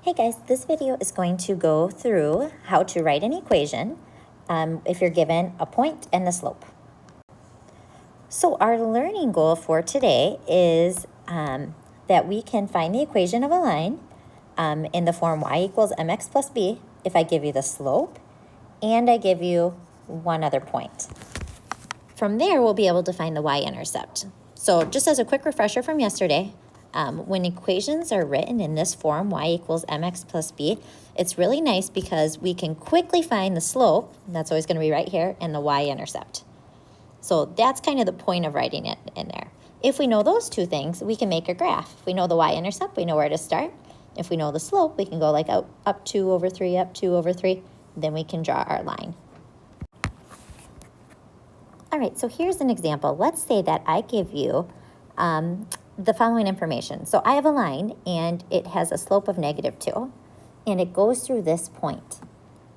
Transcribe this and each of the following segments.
Hey guys, this video is going to go through how to write an equation if you're given a point and the slope. So our learning goal for today is that we can find the equation of a line in the form y equals mx plus b if I give you the slope and I give you one other point. From there, we'll be able to find the y-intercept. So just as a quick refresher from yesterday, when equations are written in this form, y equals mx plus b, it's really nice because we can quickly find the slope, that's always going to be right here, and the y-intercept. So that's kind of the point of writing it in there. If we know those two things, we can make a graph. If we know the y-intercept, we know where to start. If we know the slope, we can go like up 2 over 3, up 2 over 3, then we can draw our line. All right, so here's an example. Let's say that I give you the following information. So I have a line and it has a slope of -2 and it goes through this point.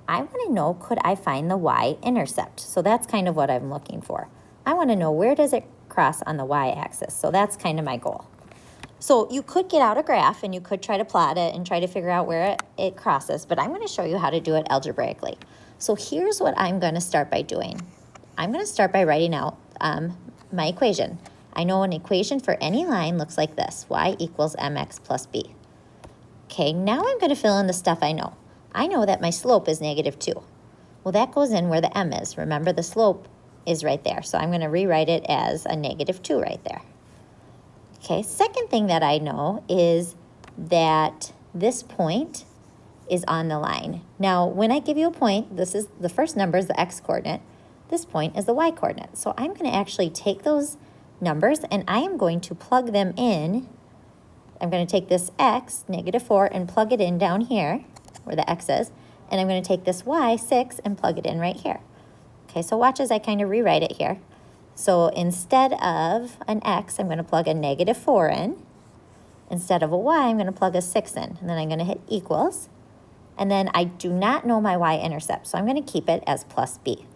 I want to know, could I find the y-intercept? So that's kind of what I'm looking for. I want to know, where does it cross on the y-axis? So that's kind of my goal. So you could get out a graph and you could try to plot it and try to figure out where it crosses, but I'm going to show you how to do it algebraically. So here's what I'm going to start by doing. I'm going to start by writing out my equation. I know an equation for any line looks like this, y equals mx plus b. Okay, now I'm going to fill in the stuff I know. I know that my slope is -2. Well, that goes in where the m is. Remember, the slope is right there, so I'm going to rewrite it as a -2 right there. Okay, second thing that I know is that this point is on the line. Now, when I give you a point, this is the first number is the x-coordinate. This point is the y-coordinate. So I'm going to actually take those numbers and I am going to plug them in. I'm going to take this x, -4, and plug it in down here where the x is. And I'm going to take this y, 6, and plug it in right here. Okay, so watch as I kind of rewrite it here. So instead of an x, I'm going to plug a -4 in. Instead of a y, I'm going to plug a 6 in. And then I'm going to hit equals. And then I do not know my y-intercept, so I'm going to keep it as plus b.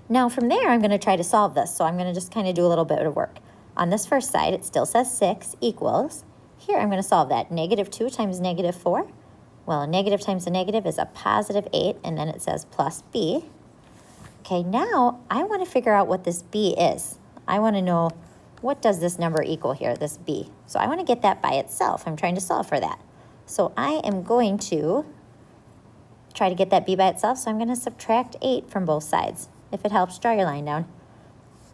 Now from there, I'm going to try to solve this. So I'm going to just kind of do a little bit of work. On this first side, it still says 6 equals. Here, I'm going to solve that. -2 times -4. Well, a negative times a negative is a +8, and then it says plus b. Okay, now I want to figure out what this b is. I want to know, what does this number equal here, this b? So I want to get that by itself. I'm trying to solve for that. So I am going to try to get that b by itself. So I'm going to subtract 8 from both sides. If it helps, draw your line down.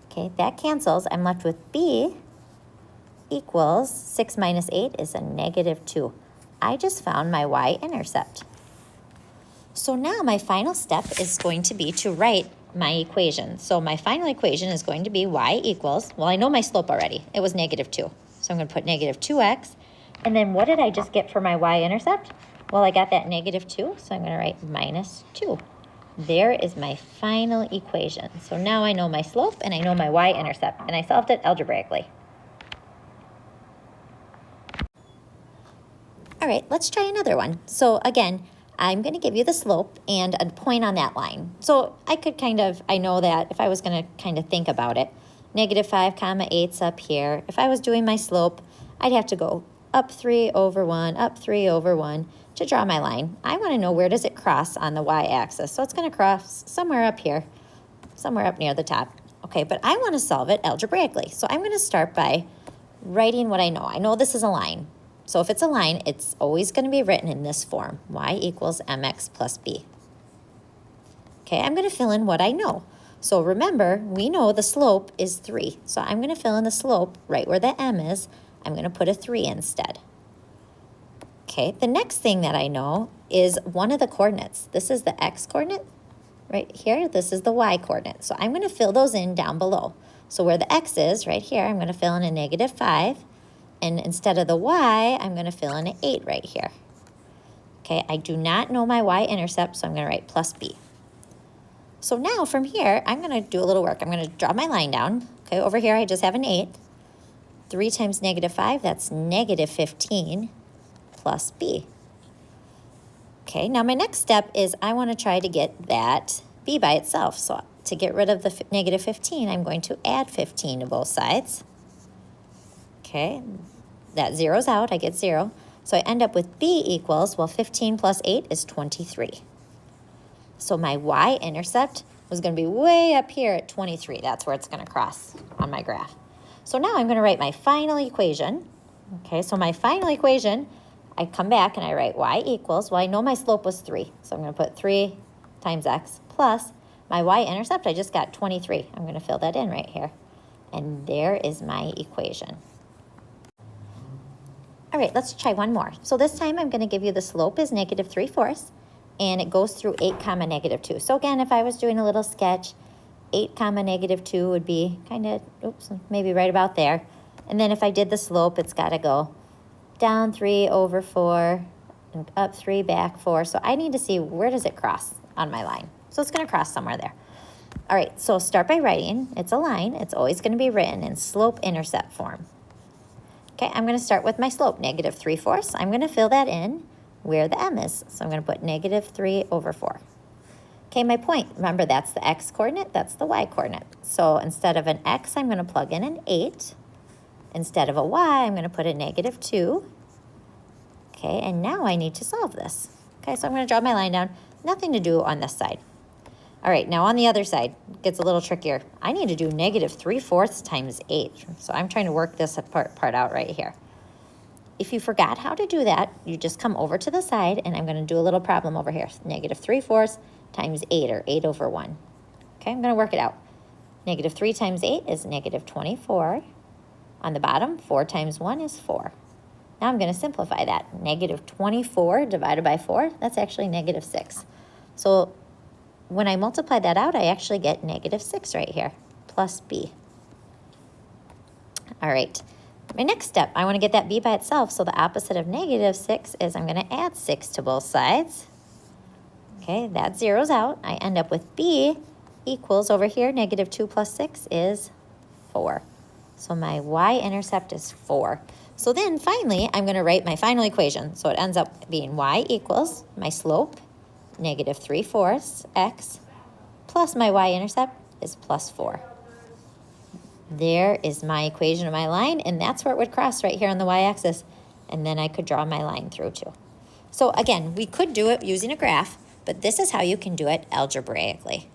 Okay, that cancels. I'm left with b equals 6 minus 8 is a -2. I just found my y-intercept. So now my final step is going to be to write my equation. So my final equation is going to be y equals, well, I know my slope already. It was -2. So I'm going to put -2x. And then what did I just get for my y-intercept? Well, I got that -2, so I'm going to write -2. There is my final equation. So now I know my slope and I know my y-intercept, and I solved it algebraically. All right, let's try another one. So again, I'm going to give you the slope and a point on that line. So I know that if I was going to kind of think about it, -5, 8's up here. If I was doing my slope, I'd have to go up 3 over 1, up 3 over 1 to draw my line. I want to know, where does it cross on the y-axis. So it's going to cross somewhere up here, somewhere up near the top. Okay, but I want to solve it algebraically. So I'm going to start by writing what I know. I know this is a line. So if it's a line, it's always going to be written in this form, y equals mx plus b. Okay, I'm going to fill in what I know. So remember, we know the slope is 3. So I'm going to fill in the slope right where the m is. I'm going to put a 3 instead. Okay, the next thing that I know is one of the coordinates. This is the x-coordinate right here. This is the y-coordinate. So I'm going to fill those in down below. So where the x is, right here, I'm going to fill in a -5. And instead of the y, I'm going to fill in an 8 right here. Okay, I do not know my y-intercept, so I'm going to write plus b. So now from here, I'm going to do a little work. I'm going to draw my line down. Okay, over here I just have an 8. 3 times -5, that's -15 plus b. Okay, now my next step is I want to try to get that b by itself. So to get rid of the -15, I'm going to add 15 to both sides. Okay, that zeroes out, I get 0. So I end up with b equals, well, 15 plus 8 is 23. So my y-intercept was going to be way up here at 23. That's where it's going to cross on my graph. So now I'm going to write my final equation. Okay, so my final equation, I come back and I write y equals, well, I know my slope was 3. So I'm going to put 3 times x plus my y-intercept, I just got 23. I'm going to fill that in right here. And there is my equation. All right, let's try one more. So this time I'm going to give you the slope is negative 3/4, and it goes through 8 comma negative 2. So again, if I was doing a little sketch, 8 comma negative 2 would be kind of, oops, maybe right about there. And then if I did the slope, it's got to go down 3/4 and up 3, back 4. So I need to see where does it cross on my line. So it's going to cross somewhere there. All right, so start by writing. It's a line. It's always going to be written in slope-intercept form. Okay, I'm going to start with my slope, negative 3/4. I'm going to fill that in where the m is. So I'm going to put negative 3/4. Okay, my point, remember that's the x coordinate, that's the y coordinate. So instead of an x, I'm going to plug in an 8. Instead of a y, I'm going to put a negative 2. Okay, and now I need to solve this. Okay, so I'm going to draw my line down. Nothing to do on this side. All right, now on the other side, it gets a little trickier. I need to do negative 3/4 times 8. So I'm trying to work this part out right here. If you forgot how to do that, you just come over to the side, and I'm going to do a little problem over here. Negative 3/4 times 8, or 8/1. Okay, I'm going to work it out. Negative 3 times 8 is negative 24. On the bottom, 4 times 1 is 4. Now I'm going to simplify that. Negative 24 divided by 4, that's actually negative 6. So when I multiply that out, I actually get negative 6 right here, plus b. All right, my next step, I want to get that b by itself, so the opposite of negative 6 is I'm going to add 6 to both sides. Okay, that zeroes out. I end up with b equals, over here, negative 2 plus 6 is 4. So my y-intercept is 4. So then finally, I'm going to write my final equation. So it ends up being y equals my slope, negative 3/4 x, plus my y-intercept is plus 4. There is my equation of my line, and that's where it would cross right here on the y-axis. And then I could draw my line through too. So again, we could do it using a graph, but this is how you can do it algebraically.